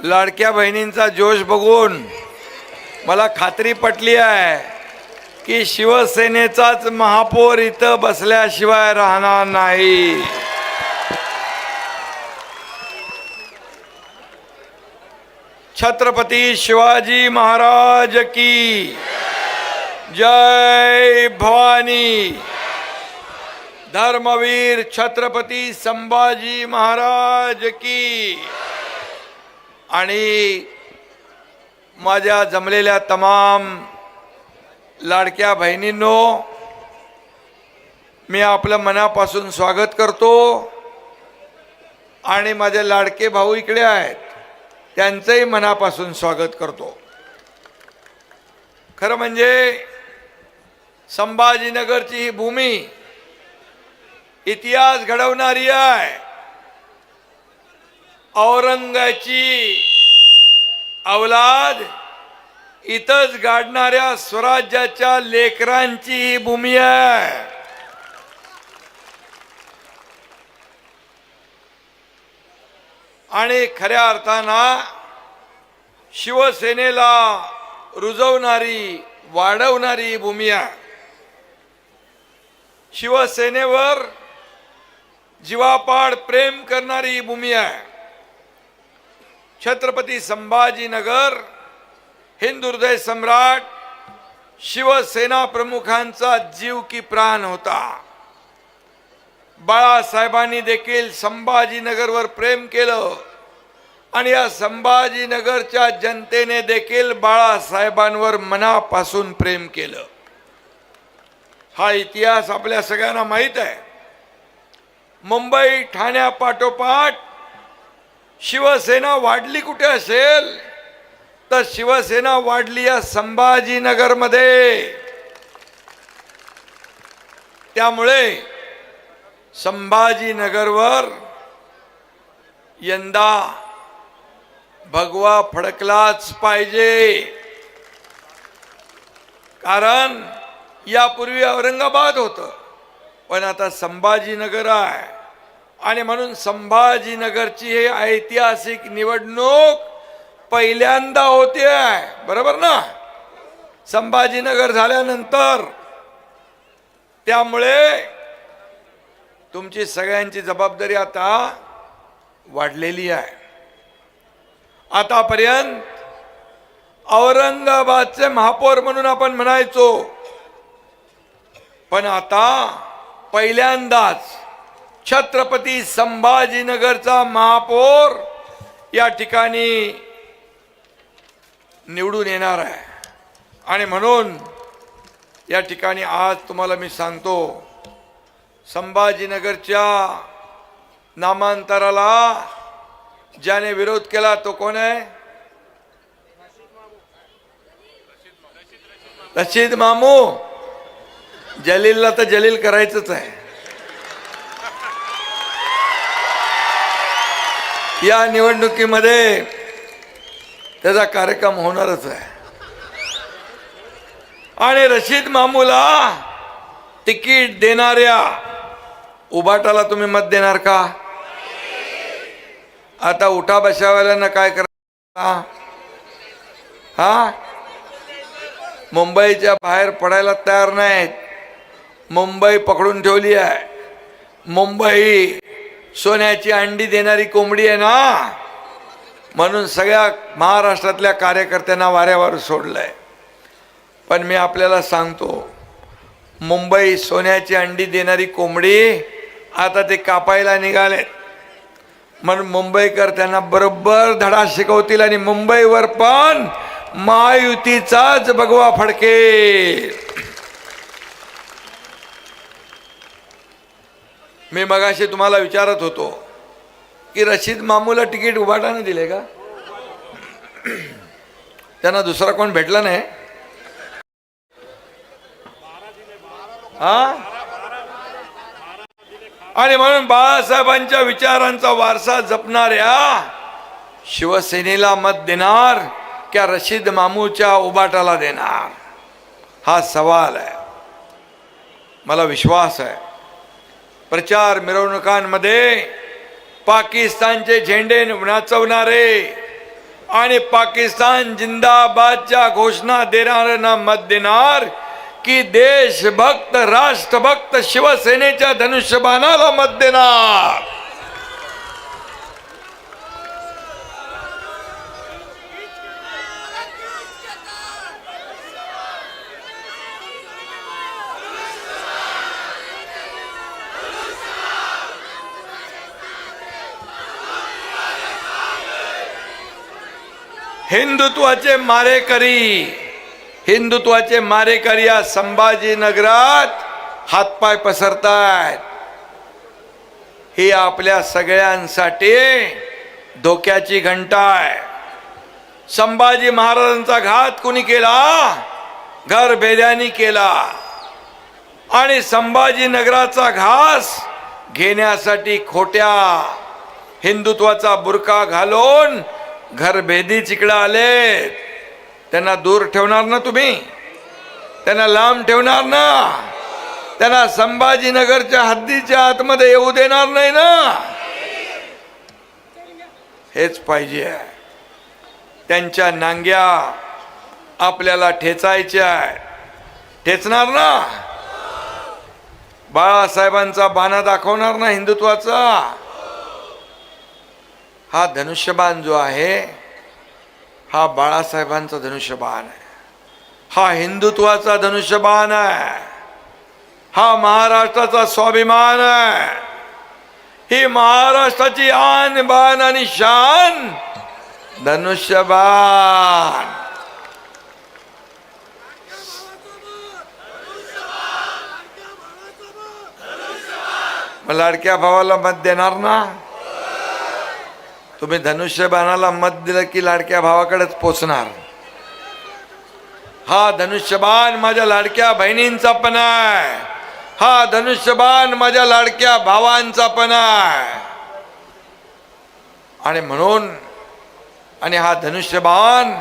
लाडक्या बहिणींचा जोश बघून मला खात्री पटली आहे की शिवसेनेचाच महापौर इथं बसल्याशिवाय राहणार नाही. छत्रपती शिवाजी महाराज की जय भवानी. धर्मवीर छत्रपती संभाजी महाराज की. आणि माझ्या जमलेल्या तमाम लाडक्या बहिणींनो, मी आपलं मनापासून स्वागत करतो. आणि माझे लाडके भाऊ इकडे आहेत, त्यांचंही मनापासून स्वागत करतो. खरं म्हणजे संभाजीनगरची ही भूमी इतिहास घडवणारी आहे. औरंगाची औलाद इथंच गाडणाऱ्या स्वराज्याच्या लेकरांची ही भूमी आहे. आणि खऱ्या अर्थानं शिवसेनेला रुजवणारी, वाढवणारी भूमी आहे. शिवसेनेवर जीवापाड प्रेम करणारी भूमी आहे. छत्रपती संभाजीनगर हिंदू हृदय सम्राट शिवसेना प्रमुखांचा जीव की प्राण होता. बाळासाहेबांनी देखील संभाजीनगरवर प्रेम केलं आणि या संभाजीनगरच्या जनतेने देखील बाळासाहेबांवर मनापासून प्रेम केलं. हा इतिहास आपल्या सगळ्यांना माहीत आहे. मुंबई ठाण्यापाठोपाठ शिवसेना वाढली कुठे असेल तर शिवसेना वाढली या संभाजीनगरमध्ये. त्यामुळे संभाजीनगरवर यंदा भगवा फडकलाच पाहिजे. कारण यापूर्वी औरंगाबाद होतं, पण आता संभाजीनगर आहे. आणि म्हणून संभाजीनगरची हे ऐतिहासिक निवडणूक पहिल्यांदा होते आहे. बरोबर ना? संभाजीनगर झाल्यानंतर. त्यामुळे तुमची सगळ्यांची जबाबदारी आता वाढलेली आहे. आतापर्यंत औरंगाबादचे महापौर म्हणून आपण म्हणायचो, पण आता पहिल्यांदाच छत्रपती संभाजीनगरचा महापौर या ठिकाणी निवडून येणार आहे. आणि म्हणून या ठिकाणी आज तुम्हाला मी सांगतो, संभाजीनगरच्या नामांतराला ज्याने विरोध केला तो कोण आहे? रशीद मामू. जलीलला तर जलील करायचंच आहे. या निवडणुकीमध्ये त्याचा कार्यक्रम होणारच आहे. आणि रशीद मामूला तिकीट देणाऱ्या उबाटाला तुम्ही मत देणार का? आता उठा बशावाल्यांना काय करा? हा, मुंबईच्या बाहेर पडायला तयार नाहीत. मुंबई पकडून ठेवली आहे. मुंबई सोन्याची अंडी देणारी कोंबडी आहे ना, म्हणून सगळ्या महाराष्ट्रातल्या कार्यकर्त्यांना वाऱ्यावर सोडलंय. पण मी आपल्याला सांगतो, मुंबई सोन्याची अंडी देणारी कोंबडी आता ते कापायला निघाले. म्हणून मुंबईकर त्यांना बरोबर धडा शिकवतील आणि मुंबईवर पण महायुतीचाच भगवा फडकेल. मी मगाशी तुम्हाला विचारत होतो की रशीद मामूला तिकीट उभाटाने दिले का? त्यांना दुसरा कोण भेटला नाही. हा, आणि म्हणून बाळासाहेबांच्या विचारांचा वारसा जपणाऱ्या शिवसेनेला मत देणार क्या रशीद मामूच्या उबाटाला देणार? हा सवाल आहे. मला विश्वास आहे प्रचार मिरवणुकांमध्ये पाकिस्तानचे झेंडे नाचवणारे आणि पाकिस्तान जिंदाबादच्या घोषणा देणाऱ्यांना मत देणार की देशभक्त राष्ट्रभक्त शिवसेनेच्या धनुष्यबाणाला मत देणार. हिंदुत्वाचे मारेकरी या संभाजीनगरात हातपाय पसरतायत. ही आपल्या सगळ्यांसाठी धोक्याची घंटा आहे. संभाजी महाराजांचा घात कुणी केला? घरभेद्यांनी केला. आणि संभाजीनगराचा घास घेण्यासाठी खोट्या हिंदुत्वाचा बुरका घालून घरभेदी चिकडे आले. त्यांना दूर ठेवणार ना तुम्ही? त्यांना लांब ठेवणार ना? त्यांना संभाजीनगरच्या हद्दीच्या आतमध्ये येऊ देणार नाही ना? हेच पाहिजे. त्यांच्या नांग्या आपल्याला ठेचायच्या. ठेचणार ना? बाळासाहेबांचा बाणा दाखवणार ना हिंदुत्वाचा? हा धनुष्यबाण जो आहे हा बाळासाहेबांचा धनुष्यबाण आहे. हा हिंदुत्वाचा धनुष्यबाण आहे. हा महाराष्ट्राचा स्वाभिमान आहे. ही महाराष्ट्राची आन बान आणि शान धनुष्यबाण. लाडक्या भावाला मत देणार ना? तुम्ही धनुष्यबाणाला मत दिलं की लाडक्या भावाकडेच पोचणार. हा धनुष्यबाण माझ्या लाडक्या बहिणींचा पण आहे. हा धनुष्यबाण माझ्या लाडक्या भावांचा पण आहे. आणि म्हणून हा धनुष्यबाण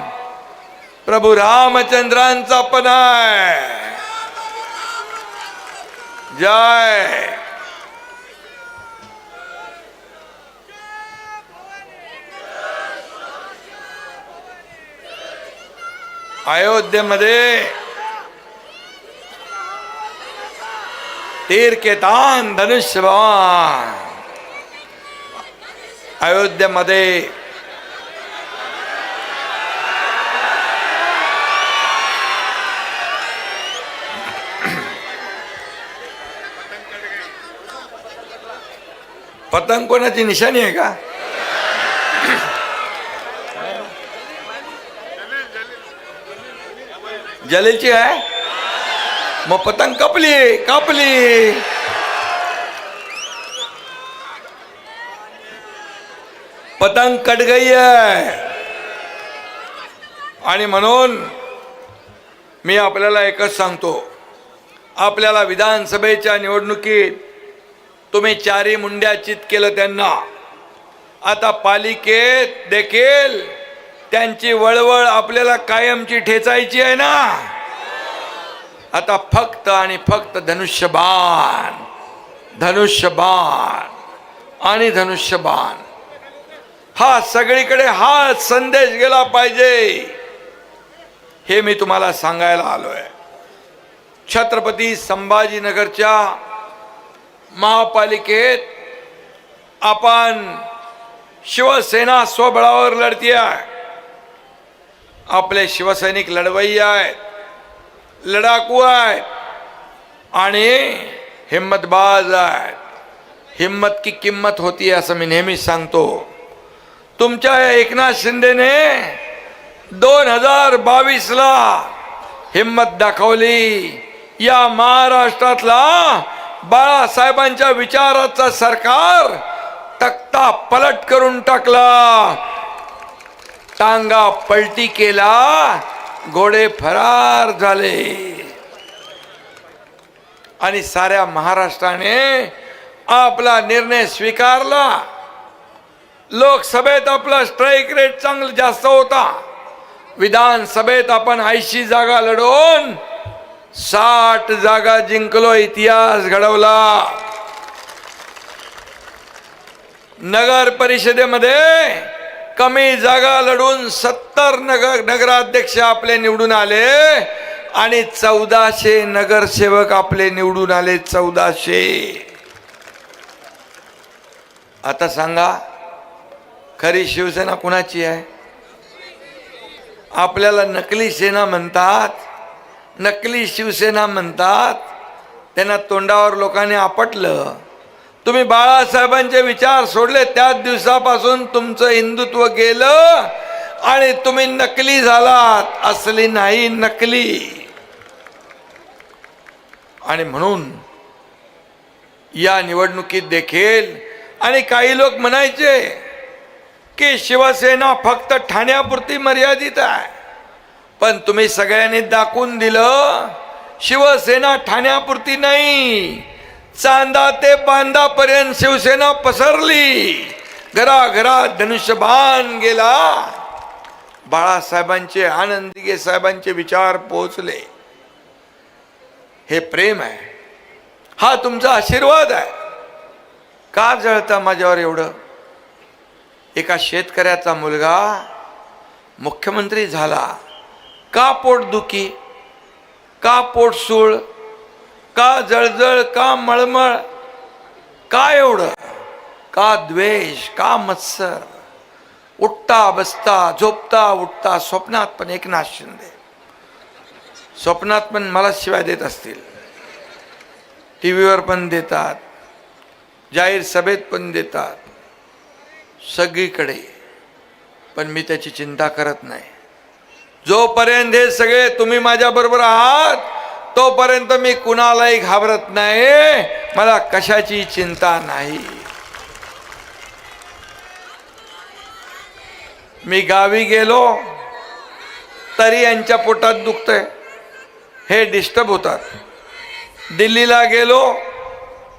प्रभू रामचंद्रांचा पण आहे. जय. अयोध्येमध्ये तीर के तान धनुष्यबाण. अयोध्येमध्ये पतंग कोणाची निशाणी आहे का? जलीलची आहे. मग पतंग कापली. पतंग कट गई है. आणि म्हणून मी आपल्याला एकच सांगतो. आपल्याला विधानसभेच्या निवडणुकीत तुम्ही चारी मुंड्या चित केलं त्यांना. आता पालिकेत देखील त्यांची वळवळ आपल्याला कायमची ठेचायची आहे ना. आता फक्त आणि फक्त धनुष्यबाण आणि धनुष्यबाण हा सगळीकडे हा संदेश गेला पाहिजे. हे मी तुम्हाला सांगायला आलोय. छत्रपती संभाजीनगरच्या महापालिकेत आपण शिवसेना स्वबळावर लढती आहे. आपले शिवसैनिक लढवय्ये आहेत, लढाकू आहेत आणि हिम्मतबाज आहेत. हिम्मत की किंमत होती असं मी नेहमीच सांगतो. तुमच्या एकनाथ शिंदेने 2022ला हिम्मत दाखवली. या महाराष्ट्रातला बाळासाहेबांच्या विचाराचा सरकार तख्ता पलट करून टाकला. टांगा पलटी केला, घोडे फरार झाले. आणि साऱ्या महाराष्ट्राने आपला निर्णय स्वीकारला. लोकसभेत आपला स्ट्राईक रेट चांगला जास्त होता. विधानसभेत आपण 80 जागा लढवून 60 जागा जिंकलो. इतिहास घडवला. नगर परिषदेमध्ये कमी जागा लढून 70 नगराध्यक्ष आपले निवडून आले आणि 1400 नगरसेवक आपले निवडून आले. 1400. आता सांगा खरी शिवसेना कुणाची आहे? आपल्याला नकली सेना म्हणतात, नकली शिवसेना म्हणतात. त्यांना तोंडावर लोकांनी आपटलं. तुम्ही बाळासाहेबांचे विचार सोडले त्याच दिवसापासून तुमचं हिंदुत्व गेलं आणि तुम्ही नकली झालात. असली नाही, नकली. आणि म्हणून या निवडणुकीत देखील आणि काही लोक म्हणायचे की शिवसेना फक्त ठाण्यापुरती मर्यादित आहे, पण तुम्ही सगळ्यांनी दाखवून दिलं शिवसेना ठाण्यापुरती नाही, चांदा ते बांधापर्यंत शिवसेना पसरली. घराघरात धनुष्यबाण गेला. बाळासाहेबांचे, आनंद दिघे साहेबांचे विचार पोहोचले. हे प्रेम आहे, हा तुमचा आशीर्वाद आहे. का जळता माझ्यावर एवढं? एका शेतकऱ्याचा मुलगा मुख्यमंत्री झाला, का पोटदुखी, का पोटसूळ, का जळजळ, का मळमळ, का एवढं? का द्वेष, का मत्सर? उठता बसता झोपता उठता स्वप्नात पण एकनाथ शिंदे, स्वप्नात पण मला शिवाय देत असतील, टीव्हीवर पण देतात, जाहीर सभेत पण देतात, सगळीकडे. पण मी त्याची चिंता करत नाही. जोपर्यंत हे सगळे तुम्ही माझ्या बरोबर आहात तोपर्यंत मी कुणालाही घाबरत नाही. मला कशाची चिंता नाही. मी गावी गेलो तरी यांच्या पोटात दुखतंय, हे डिस्टर्ब होतात. दिल्लीला गेलो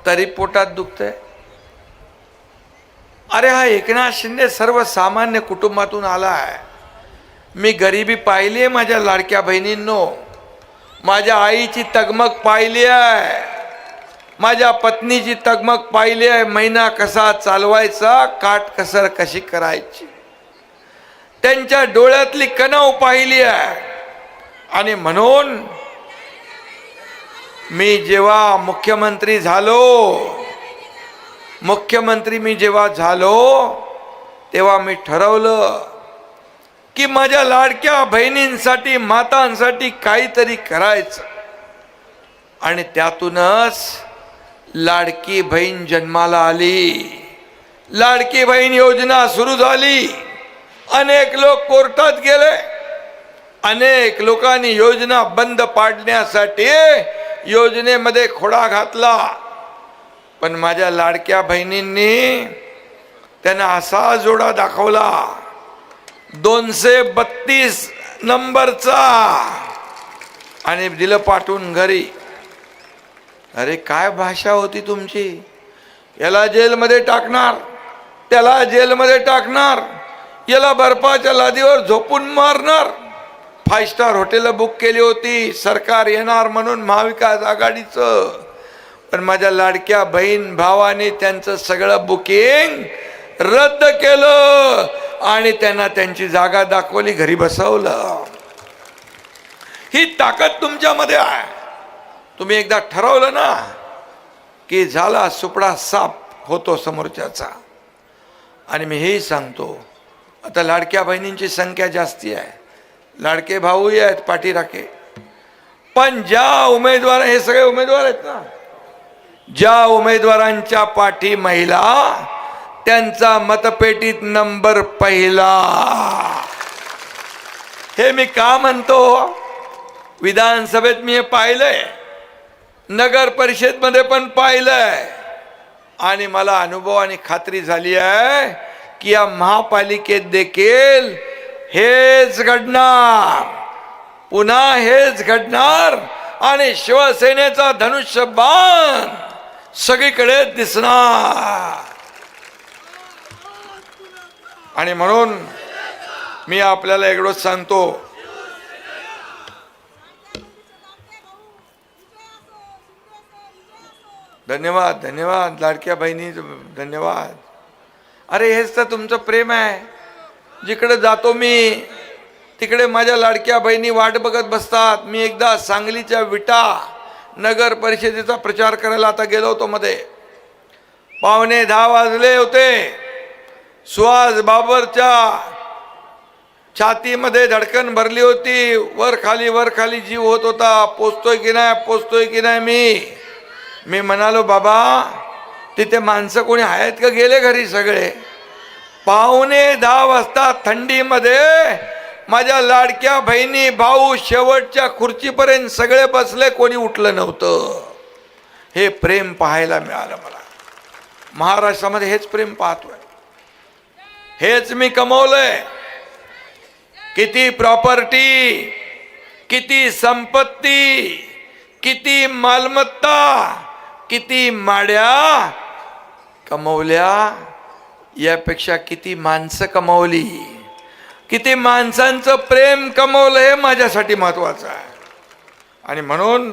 तरी पोटात दुखतंय. अरे हा एकनाथ शिंदे सर्वसामान्य कुटुंबातून आला आहे. मी गरिबी पाहिली आहे माझ्या लाडक्या बहिणींनो. माझ्या आईची तगमग पाहिली आहे, माझ्या पत्नीची तगमग पाहिली आहे. महिना कसा चालवायचा, काटकसर कशी करायची, त्यांच्या डोळ्यातली कणव पाहिली आहे. आणि म्हणून मी जेव्हा मुख्यमंत्री झालो तेव्हा मी ठरवलं की माझ्या लाडक्या बहिणींसाठी, मातांसाठी काहीतरी करायचं. आणि त्यातूनच लाडकी बहीण जन्माला आली. लाडकी बहीण योजना सुरू झाली. अनेक लोक कोर्टात गेले, अनेक लोकांनी योजना बंद पाडण्यासाठी योजनेमध्ये खोडा घातला. पण माझ्या लाडक्या बहिणींनी त्यांना असा जोडा दाखवला 232 नंबरचा आणि दिलं पाठवून घरी. अरे काय भाषा होती तुमची? याला जेलमध्ये टाकणार, त्याला जेलमध्ये टाकणार, याला बर्फाच्या लादीवर झोपून मारणार. 5 स्टार हॉटेल बुक केली होती सरकार येणार म्हणून महाविकास आघाडीचं. पण माझ्या लाडक्या बहीण भावाने त्यांचं सगळं बुकिंग रद्द केलं आणि त्यांना त्यांची जागा दाखवली, घरी बसवलं. ही ताकद तुमच्यामध्ये आहे. तुम्ही एकदा ठरवलं ना की झाला सुपडा साफ होतो समोरच्याचा. आणि मी हेही सांगतो, आता लाडक्या बहिणींची संख्या जास्ती आहे, लाडके भाऊही आहेत पाठीराखे. पण ज्या उमेदवार, हे सगळे उमेदवार आहेत ना, ज्या उमेदवारांच्या पाठी महिला, त्यांचा मतपेटीत नंबर पहिला. हे मी का म्हणतो? विधानसभेत मी हे पाहिलंय, नगर परिषद मध्ये पण पाहिलंय. आणि मला अनुभव आणि खात्री झाली आहे की या महापालिकेत देखील हेच घडणार, पुन्हा हेच घडणार. आणि शिवसेनेचा धनुष्यबाण सगळीकडे दिसणार. आणि म्हणून मी आपल्याला एवढंच सांगतो, धन्यवाद, धन्यवाद लाडक्या बहिणी, धन्यवाद. अरे हेच तर तुमचं प्रेम आहे. जिकडे जातो मी तिकडे माझ्या लाडक्या बहिणी वाट बघत बसतात. मी एकदा सांगलीच्या विटा नगर परिषदेचा प्रचार करायला आता गेलो होतो मध्ये. 9:45 वाजले होते. सुहास बाबरच्या छातीमध्ये धडकन भरली होती. वर खाली जीव होत होता. पोचतोय की नाही मी म्हणालो बाबा तिथे माणसं कोणी आहेत का, गेले घरी सगळे. 9:45 वाजता थंडीमध्ये माझ्या लाडक्या बहिणी भाऊ शेवटच्या खुर्चीपर्यंत सगळे बसले, कोणी उठलं नव्हतं. हे प्रेम पाहायला मिळालं मला. महाराष्ट्रामध्ये हेच प्रेम पाहतोय, हेच मी कमवलंय. किती प्रॉपर्टी, किती संपत्ती, किती मालमत्ता, किती माड्या कमवल्या, यापेक्षा किती माणसं कमवली, किती माणसांचं प्रेम कमवलं हे माझ्यासाठी महत्वाचं आहे. आणि म्हणून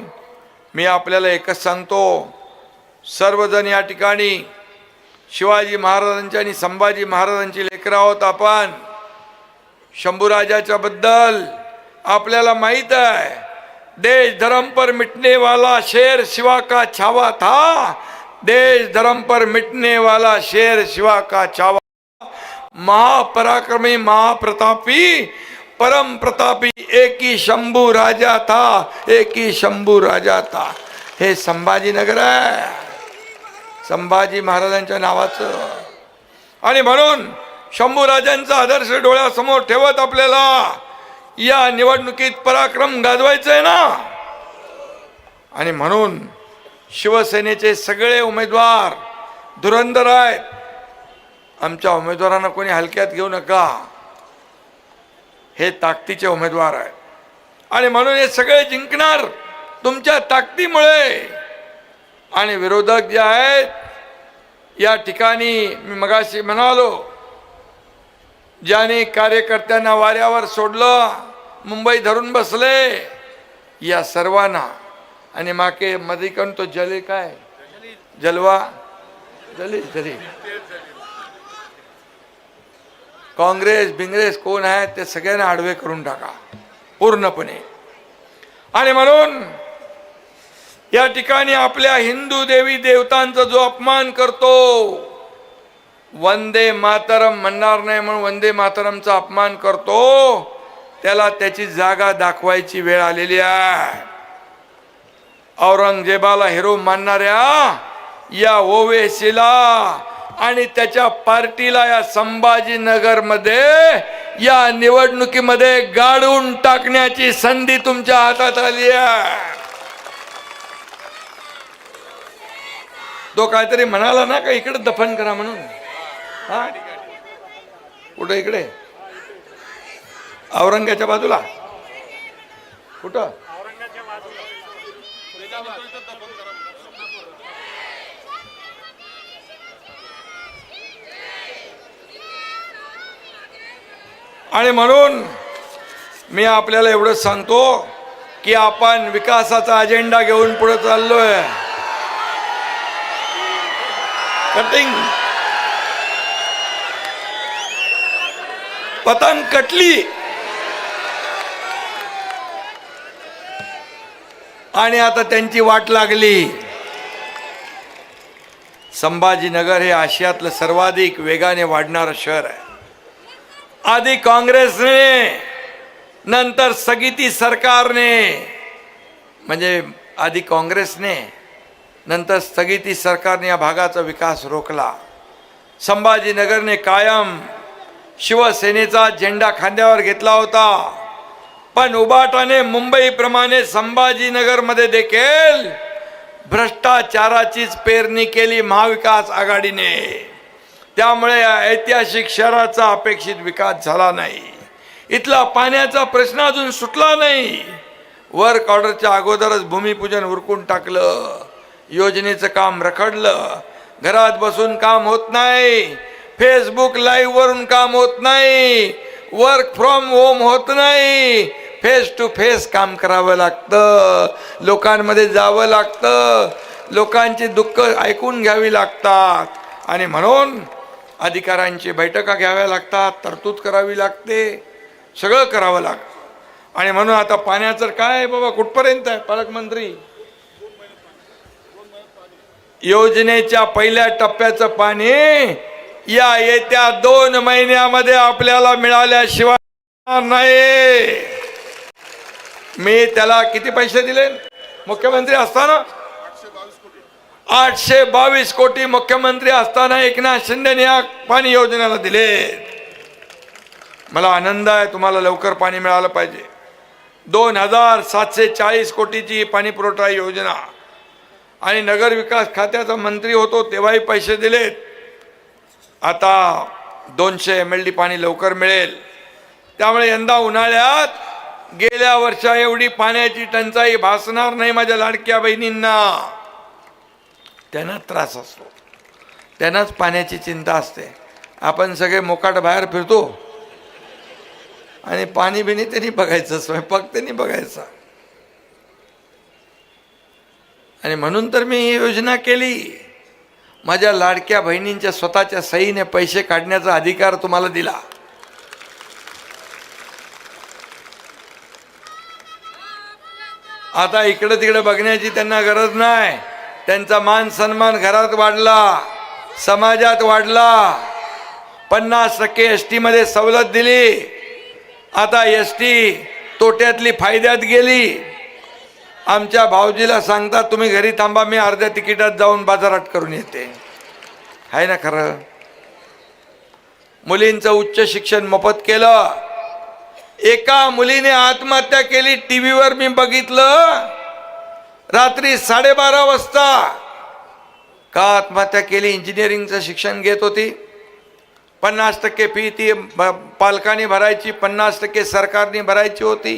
मी आपल्याला एकच सांगतो, सर्वजण या ठिकाणी शिवाजी महाराजांची आणि संभाजी महाराजांची लेकरं आहोत आपण. शंभूराजाच्या बद्दल आपल्याला माहित आहे, देश धर्म पर मिटने वाला शेर शिवा का छावा था, देश धर्म पर मिटने वाला शेर शिवा का छावा, महापराक्रमी महाप्रतापी परम प्रतापी एक ही शंभू राजा था, एक ही शंभू राजा था. हे संभाजीनगर आहे, संभाजी महाराजांच्या नावाचं. आणि म्हणून शंभू राजांचा आदर्श डोळ्यासमोर ठेवत आपल्याला या निवडणुकीत पराक्रम गाजवायचं आहे ना. आणि म्हणून शिवसेनेचे सगळे उमेदवार धुरंधर आहेत. आमच्या उमेदवारांना कोणी हलक्यात घेऊ नका, हे ताकदीचे उमेदवार आहेत. आणि म्हणून हे सगळे जिंकणार तुमच्या ताकदीमुळे. आणि विरोधक जे आहेत या ठिकाणी मी मगाशी म्हणालो, ज्याने कार्यकर्त्यांना वाऱ्यावर सोडलं, मुंबई धरून बसले, या सर्वांना. आणि माके मध्ये करून तो जले काय जलवा जली काँग्रेस बिंग्रेस कोण आहे ते सगळ्यांना आडवे करून टाका पूर्णपणे. आणि म्हणून या ठिकाणी आपल्या हिंदू देवी देवतांचा जो अपमान करतो, वंदे मातरम म्हणणार नाही म्हणून वंदे मातरमचा अपमान करतो, त्याला त्याची जागा दाखवायची वेळ आलेली आहे. औरंगजेबाला हिरो मानणाऱ्या या ओवेसीला आणि त्याच्या पार्टीला या संभाजीनगर मध्ये या निवडणुकीमध्ये गाडून टाकण्याची संधी तुमच्या हातात आली आहे. तो काहीतरी म्हणाला ना का इकडे दफन करा म्हणून. हा कुठं इकडे औरंगाच्या बाजूला कुठं आणि म्हणून मी आपल्याला एवढंच सांगतो की आपण विकासाचा अजेंडा घेऊन पुढे चाललोय. कटिंग पतंग कटली आणि आता त्यांची वाट लागली. संभाजीनगर हे आशियातलं सर्वाधिक वेगाने वाढणारं शहर आहे. आधी काँग्रेसने, नंतर स्थगिती सरकारने, म्हणजे आधी काँग्रेसने नंतर स्थगिती सरकारने या भागाचा विकास रोखला. संभाजीनगरने कायम शिवसेनेचा झेंडा खांद्यावर घेतला होता, पण उबाटाने मुंबईप्रमाणे संभाजीनगरमध्ये देखील भ्रष्टाचाराचीच पेरणी केली महाविकास आघाडीने. त्यामुळे या ऐतिहासिक शहराचा अपेक्षित विकास झाला नाही. इथला पाण्याचा प्रश्न अजून सुटला नाही. वर्क ऑर्डरच्या अगोदरच भूमिपूजन उरकून टाकलं, योजनेचं काम रखडलं, घरात बसून काम होत नाही, फेसबुक लाईव्ह वरून काम होत नाही, वर्क फ्रॉम होम होत नाही, फेस टू फेस काम करावं लागतं, लोकांमध्ये जावं लागतं, लोकांची दुःख ऐकून घ्यावी लागतात. आणि म्हणून अधिकाऱ्यांची बैठका घ्याव्या लागतात, तरतूद करावी लागते, सगळं करावं लागतं. आणि म्हणून आता पाण्याचं काय आहे बाबा, कुठपर्यंत आहे पालकमंत्री? योजनेच्या पहिल्या टप्प्याचं पाणी या येत्या 2 महिन्यामध्ये आपल्याला मिळाल्याशिवाय नाही. मी त्याला किती पैसे दिले मुख्यमंत्री असताना? 822 कोटी मुख्यमंत्री असताना एकनाथ शिंदेने या पाणी योजनेला दिले. मला आनंद आहे, तुम्हाला लवकर पाणी मिळालं पाहिजे. 2740 कोटीची पाणी पुरवठा योजना, आणि नगर विकास खात्याचा मंत्री होतो तेव्हाही पैसे दिलेत. आता 200 MLD पाणी लवकर मिळेल. त्यामुळे यंदा उन्हाळ्यात गेल्या वर्षा एवढी पाण्याची टंचाई भासणार नाही. माझ्या लाडक्या बहिणींना त्यांना त्रास असतो, त्यांनाच पाण्याची चिंता असते. आपण सगळे मोकाट बाहेर फिरतो आणि पाणी बिनी त्यांनी बघायचं, स्वयंपाक त्यांनी बघायचा. आणि म्हणून तर मी ही योजना केली. माझ्या लाडक्या बहिणींच्या स्वतःच्या सहीने पैसे काढण्याचा अधिकार तुम्हाला दिला. आता इकडे तिकडे बघण्याची त्यांना गरज नाही. त्यांचा मान सन्मान घरात वाढला, समाजात वाढला. 50% ST मध्ये सवलत दिली. आता ST तोट्यातली फायद्यात गेली. आमच्या भाऊजीला सांगतात तुम्ही घरी थांबा, मी अर्ध्या तिकिटात जाऊन बाजारात करून येते. आहे ना खरं? मुलींचं उच्च शिक्षण मोफत केलं. एका मुलीने आत्महत्या केली, टीव्हीवर मी बघितलं. रात्री 12:30 वाजता. का आत्महत्या केली? इंजिनिअरिंगचं शिक्षण घेत होती. 50% फी ती पालकांनी भरायची, 50% सरकारने भरायची होती.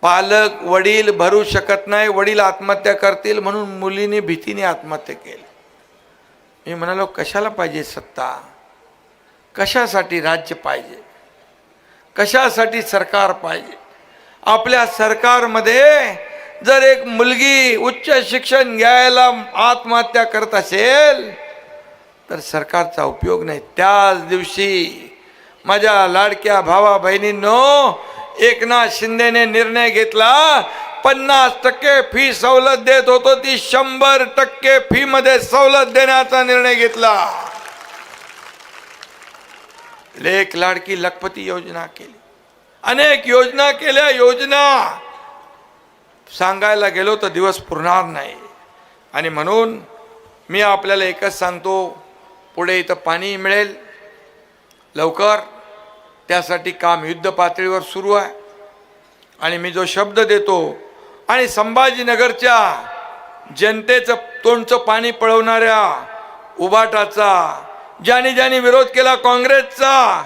पालक वडील भरू शकत नाही, वडील आत्महत्या करतील म्हणून मुलीने भीतीने आत्महत्या केली. मी म्हणालो कशाला पाहिजे सत्ता? कशासाठी राज्य पाहिजे? कशासाठी सरकार पाहिजे? आपल्या सरकारमध्ये जर एक मुलगी उच्च शिक्षण घ्यायला आत्महत्या करत असेल तर सरकारचा उपयोग नाही. त्याच दिवशी माझ्या लाडक्या भावा बहिणींनो, एकनाथ शिंदेने निर्णय घेतला. 50% फी सवलत देत होतो, ती 100% फी मध्ये सवलत देण्याचा निर्णय घेतला. लेक लाडकी लखपती योजना केली, अनेक योजना केल्या. योजना सांगायला गेलो तर दिवस पुरणार नाही. आणि म्हणून मी आपल्याला एकच सांगतो, पुढे इथं पाणी मिळेल लवकर. त्यासाठी काम युद्ध पातळीवर सुरू आहे. आणि मी जो शब्द देतो, आणि संभाजीनगरच्या जनतेचं तोंडचं पाणी पळवणाऱ्या उभाटाचा ज्याने ज्याने विरोध केला काँग्रेसचा,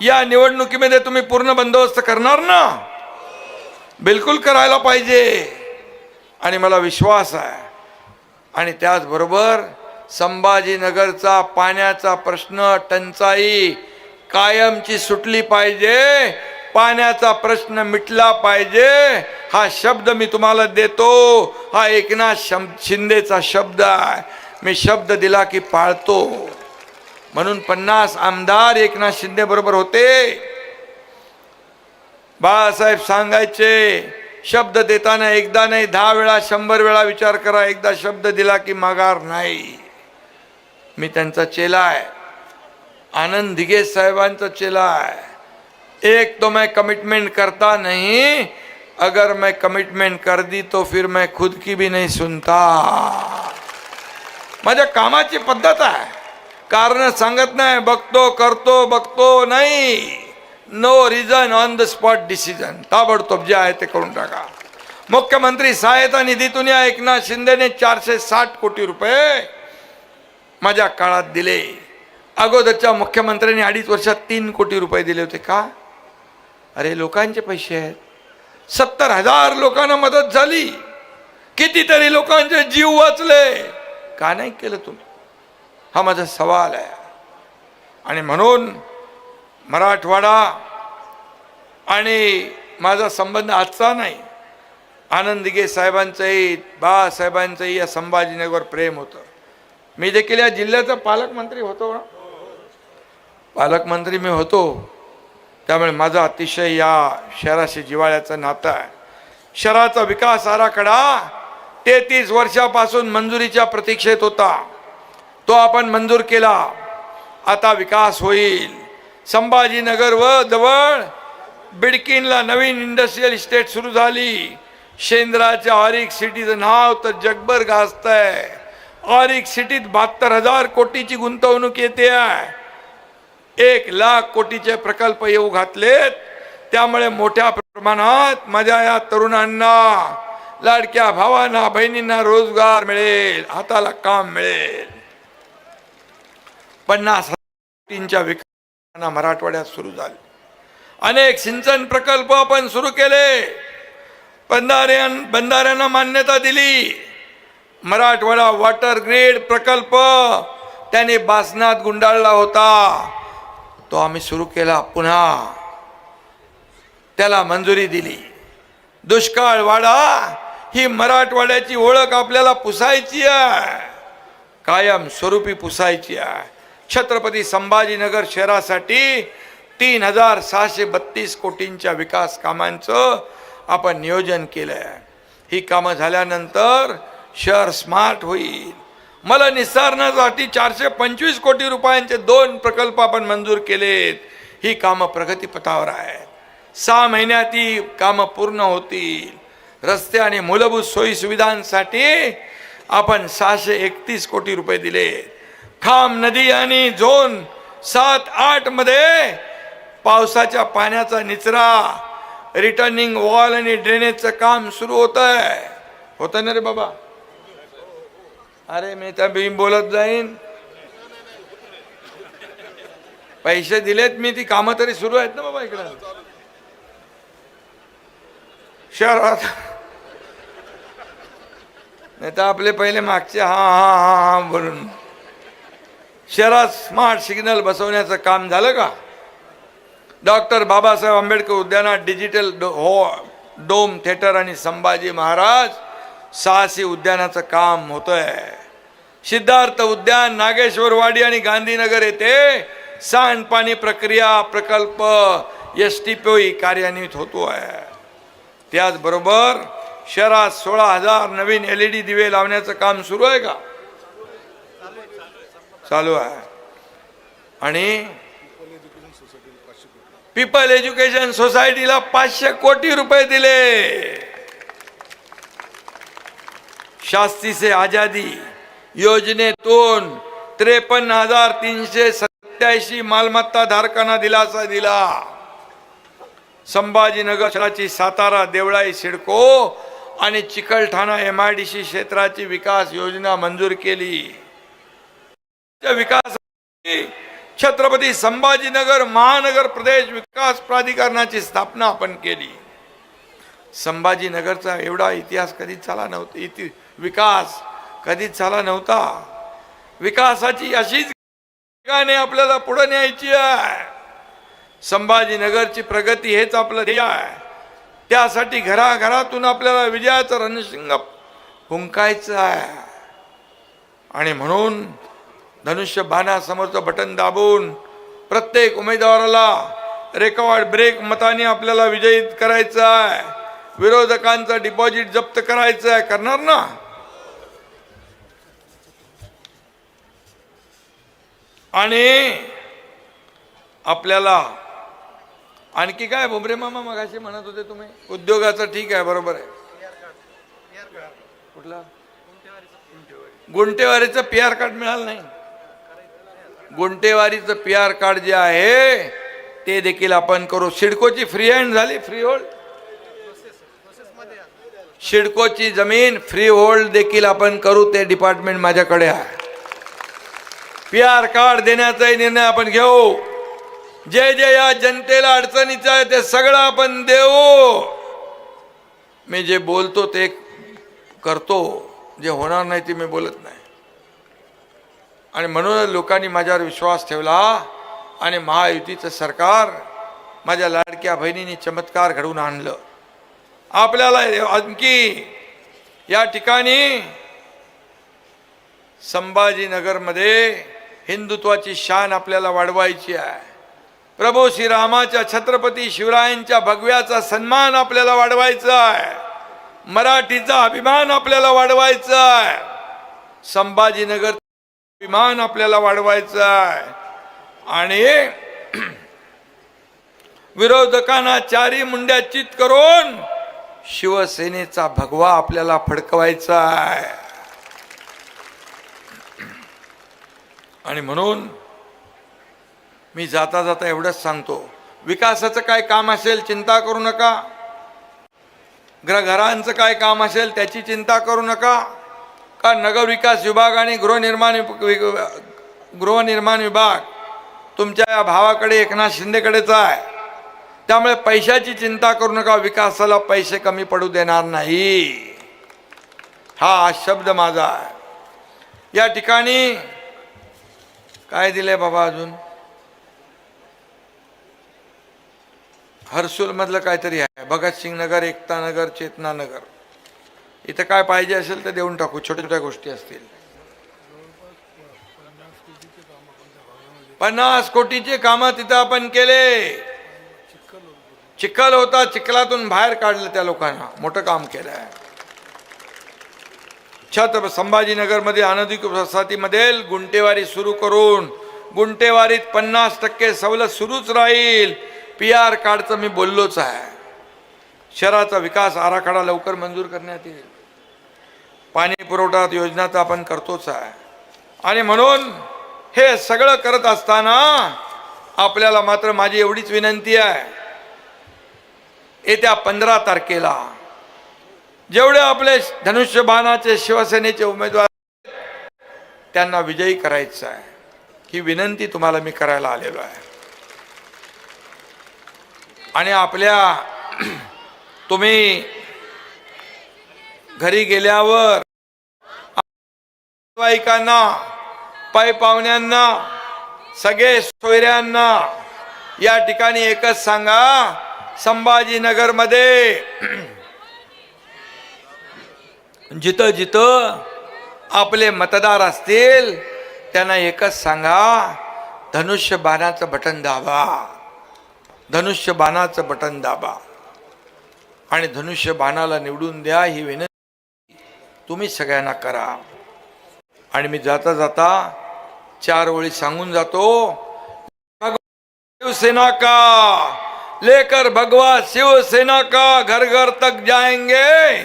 या निवडणुकीमध्ये तुम्ही पूर्ण बंदोबस्त करणार ना? बिलकुल करायला पाहिजे. आणि मला विश्वास आहे. आणि त्याचबरोबर संभाजीनगरचा पाण्याचा प्रश्न, टंचाई कायमची सुटली पाहिजे. पाण्याचा प्रश्न मिटला पाहिजे. हा शब्द मी तुम्हाला देतो. हा एकनाथ शिंदेचा शब्द आहे. मी शब्द दिला की पाळतो. म्हणून 50 आमदार एकनाथ शिंदे बरोबर होते. बाळासाहेब सांगायचे, शब्द देताना एकदा नाही 10 वेळा 100 वेळा विचार करा. एकदा शब्द दिला की माघार नाही. मी त्यांचा चेला आहे, आनंद दिघे साहेबांचा चेला आहे. एक तो मैं कमिटमेंट करता नहीं, अगर मैं कमिटमेंट कर दी तो फिर मैं खुद की भी नहीं सुनता. माझ्या कामाची पद्धत आहे. कारण सांगत नाही, बघतो करतो, बघतो नाही. No reason on the spot decision. ताबडतोब जे आहे ते करून टाका. मुख्यमंत्री सहायता निधीतून या एकनाथ शिंदेने 460 कोटी रुपये माझ्या काळात दिले. अगोदरच्या मुख्यमंत्र्यांनी 2.5 वर्षात 3 कोटी रुपये दिले होते. का? अरे लोकांचे पैसे आहेत. 70,000 लोकांना मदत झाली. कितीतरी लोकांचे जीव वाचले. का नाही केलं तुम्ही? हा माझा सवाल आहे. आणि म्हणून मराठवाडा आणि माझा संबंध आजचा नाही. आनंद दिघे साहेबांचंही बाळासाहेबांचंही या संभाजीनगरवर प्रेम होतं. मी देखील या जिल्ह्याचा पालकमंत्री होतो. पालकमंत्री मी होतो, त्यामुळे माझं अतिशय या शहराशी जिव्हाळ्याचं नातं आहे. शहराचा विकास आराखडा 33 वर्षापासून मंजुरीच्या प्रतीक्षेत होता, तो आपण मंजूर केला. आता विकास होईल. संभाजीनगर व जवळ बिडकीनला नवीन इंडस्ट्रियल इस्टेट सुरू झाली. शेंद्राच्या ऑरिक सिटीचं नाव तर जगभर गाजतंय. ऑरिक सिटीत 72,000 कोटीची गुंतवणूक येते आहे. 1,00,000 कोटीचे प्रकल्प येऊ घातलेत. त्यामुळे मोठ्या प्रमाणात माझ्या या तरुणांना, लाडक्या भावांना, बहिणींना रोजगार मिळेल, हाताला काम मिळेल. 50,000 कोटींच्या विकासाना मराठवाड्यात सुरू झाले. अनेक सिंचन प्रकल्प आपण सुरू केले. बंधाऱ्यांना मान्यता दिली. मराठवाडा वॉटर ग्रीड प्रकल्प त्याने बासनात गुंडाळला होता, तो आम्ही सुरू केला. पुन्हा त्याला मंजुरी दिली. दुष्काळ वाडा ही मराठवाड्याची ओळख आपल्याला पुसायची आहे, कायम स्वरूपी पुसायची आहे. छत्रपती संभाजीनगर शहरासाठी 3,632 कोटींच्या विकास कामांचं आपण नियोजन केलंय. ही कामं झाल्यानंतर शहर स्मार्ट होईल. मला निस्सारणासाठी 425 कोटी रुपयांचे 2 प्रकल्प आपण मंजूर केलेत. ही कामं प्रगतीपथावर आहेत. 6 महिन्यात ही कामं पूर्ण होतील. रस्ते आणि मूलभूत सोयी सुविधांसाठी आपण 631 कोटी रुपये दिले. खाम नदी आणि झोन 7-8 मध्ये पावसाच्या पाण्याचा निचरा, रिटर्निंग वॉल आणि ड्रेनेजचं काम सुरू होतं ना रे बाबा? अरे मी तर बोलत जाईन. पैसे दिलेत मी, ती कामं तरी सुरू आहेत ना बाबा इकडं शहरात. नाही तर आपले पहिले मागचे हा हा हा हा बोलून. शहरात स्मार्ट सिग्नल बसवण्याचं काम झालं का? डॉक्टर बाबासाहेब आंबेडकर उद्यानात डिजिटल डोम थिएटर आणि संभाजी महाराज साहसी उद्यानाचं काम होतंय. सिद्धार्थ उद्यान, नागेश्वरवाडी आणि गांधीनगर येथे सांडपाणी प्रक्रिया प्रकल्प STPOE कार्यान्वित होतोय. त्याचबरोबर शहरात 16,000 नवीन LED दिवे लावण्याचं काम सुरू आहे का? चालू आहे. आणि पीपल एज्युकेशन सोसायटीला 500 कोटी रुपये दिले. शास्त्री से आजादी योजनेतून 53,387 मालमत्ता धारकांना दिलासा दिला. संभाजीनगर शहराची सातारा देवळाई सिडको आणि चिकलठाणा MIDC क्षेत्राची विकास योजना मंजूर केली. विकासासाठी छत्रपती संभाजीनगर महानगर प्रदेश विकास प्राधिकरणाची स्थापना आपण केली. संभाजीनगरचा एवढा इतिहास कधीच झाला नव्हता, विकास कधीच झाला नव्हता. विकासाची अशीच गाणे आपल्याला पुढे न्यायची आहे. संभाजीनगरची प्रगती हेच आपलं ध्येय आहे. त्यासाठी घराघरातून आपल्याला विजयाचं रणशिंग फुंकायचं आहे. आणि म्हणून धनुष्य बाणासमोरचं बटन दाबून प्रत्येक उमेदवाराला रेकॉर्ड ब्रेक मताने आपल्याला विजयी करायचं आहे. विरोधकांचं डिपॉझिट जप्त करायचं आहे. करणार ना? आणि आपल्याला आणखी काय भुमरे मामा मगाशी म्हणत होते तुम्ही? उद्योगाचं ठीक आहे, बरोबर आहे. कुठला? गुंटेवारीचं PR कार्ड मिळालं नाही. गुंटेवारीचं PR कार्ड जे आहे ते देखील आपण करू. सिडकोची फ्री हँड झाली, फ्री होल्ड. सिडकोची जमीन फ्री होल्ड देखील आपण करू. ते डिपार्टमेंट माझ्याकडे आहे. PR कार्ड देण्याचा निर्णय आपण घेऊ. जे जे या जनतेला अडचणीचं आहे ते सगळं आपण देऊ. मी जे बोलतो ते करतो, जे होणार नाही ते मी बोलत नाही. आणि म्हणून लोकांनी माझ्यावर विश्वास ठेवला आणि महायुतीचं सरकार माझ्या लाडक्या बहिणींनी चमत्कार घडवून आणलं. आपल्याला आणखी या ठिकाणी संभाजीनगरमध्ये हिंदुत्वाची शान आपल्याला वाढवायची आहे. प्रभू श्रीरामाच्या छत्रपती शिवरायांच्या भगव्याचा सन्मान आपल्याला वाढवायचा आहे. मराठीचा अभिमान आपल्याला वाढवायचा आहे. संभाजीनगर अभिमान आपल्याला वाढवायचा आहे. आणि विरोधकांना चारी मुंड्या चित करून शिवसेनेचा भगवा आपल्याला फडकवायचा आहे. आणि म्हणून मी जाता जाता एवढंच सांगतो, विकासाचं काय काम असेल चिंता करू नका. घरांचं काय काम असेल त्याची चिंता करू नका. का नगर विकास विभाग आणि गृहनिर्माण विभाग तुमच्या या भावाकडे एकनाथ शिंदेकडेच आहे. त्यामुळे पैशाची चिंता करू नका. विकासाला पैसे कमी पडू देणार नाही, हा शब्द माझा आहे. या ठिकाणी काय दिले बाबा, अजून हर्सुल मधलं काहीतरी आहे, भगतसिंग नगर, एकता नगर, चेतना नगर. इथं काय पाहिजे असेल तर देऊन टाकू, छोट्या छोट्या गोष्टी असतील. 50 कोटीचे काम तिथं आपण केले. चिखल होता, चिखलातून बाहेर काढलं त्या लोकांना, मोठं काम केलं आहे. छत्रपती संभाजीनगर मध्ये अनधिकृत वसाहतीमध्ये गुंटेवारी सुरू करून गुंटेवारीत 50% सवलत सुरूच राहील. PR कार्डचं मी बोललोच आहे. शहराचा विकास आराखडा लवकर मंजूर करण्यात येईल. पाणी पुरवठा योजना तर आपण करतोच आहे. आणि म्हणून हे सगळं करत असताना आपल्याला मात्र माझी एवढीच विनंती आहे, येत्या 15 तारखेला जेवढे आपले धनुष्यबाणाचे शिवसेनेचे उमेदवार त्यांना विजयी करायचं आहे. ही विनंती तुम्हाला मी करायला आलेलो आहे. आणि आपल्या तुम्ही घरी गेल्यावर नातेवाईकांना, पाय पाहुण्यांना, सगळे सोयऱ्यांना या ठिकाणी एकच सांगा, संभाजीनगर मध्ये जिथं जिथं आपले मतदार असतील त्यांना एकच सांगा, धनुष्यबाणाचं बटन दाबा, धनुष्यबाणाचं बटन दाबा आणि धनुष्यबाणाला निवडून द्या. ही विनंती तुम्ही सगळ्यांना करा. आणि मी जाता जाता 4 ओळी सांगून जातो. शिवसेना का लेकर भगवा शिवसेना का, घर घर तक जाएंगे,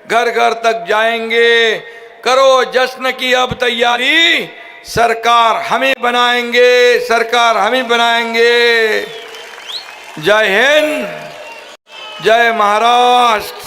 घर घर तक जाएंगे. करो जश्न की अब तैयारी, सरकार हमें बनाएंगे, सरकार हमें बनाएंगे. जय हिंद, जय महाराष्ट्र.